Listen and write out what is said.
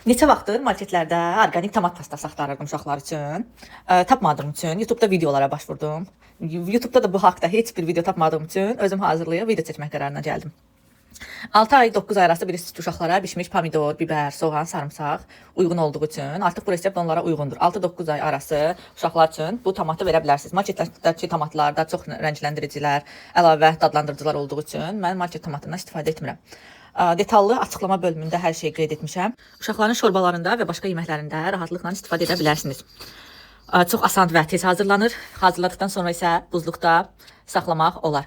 Neçə vaxtdır marketlərdə orqanik tomat pastası axtarırdım uşaqlar üçün. Tapmadığım üçün YouTube'da videolara başvurdum. YouTube'da da bu haqda heç bir video tapmadığım üçün özüm hazırlayıb video çəkmək qərarına gəldim. 6 ay 9 ay arası bilirsiniz ki, uşaqlara bişmiş pomidor, biber, soğan, sarımsaq uyğun olduğu üçün artıq bu resept onlara uyğundur. 6-9 ay arası uşaqlar üçün bu tomatı verə bilərsiniz. Marketlərdəki tomatlarda çox rəngləndiricilər, əlavə dadlandırıcılar olduğu üçün mən market tomatından istifadə etmirəm. Detallı açıqlama bölümündə hər şeyi qeyd etmişəm. Uşaqların şorbalarında və başqa yeməklərində rahatlıqla istifadə edə bilərsiniz. Çox asan və tez hazırlanır. Hazırladıqdan sonra isə buzluqda saxlamaq olar.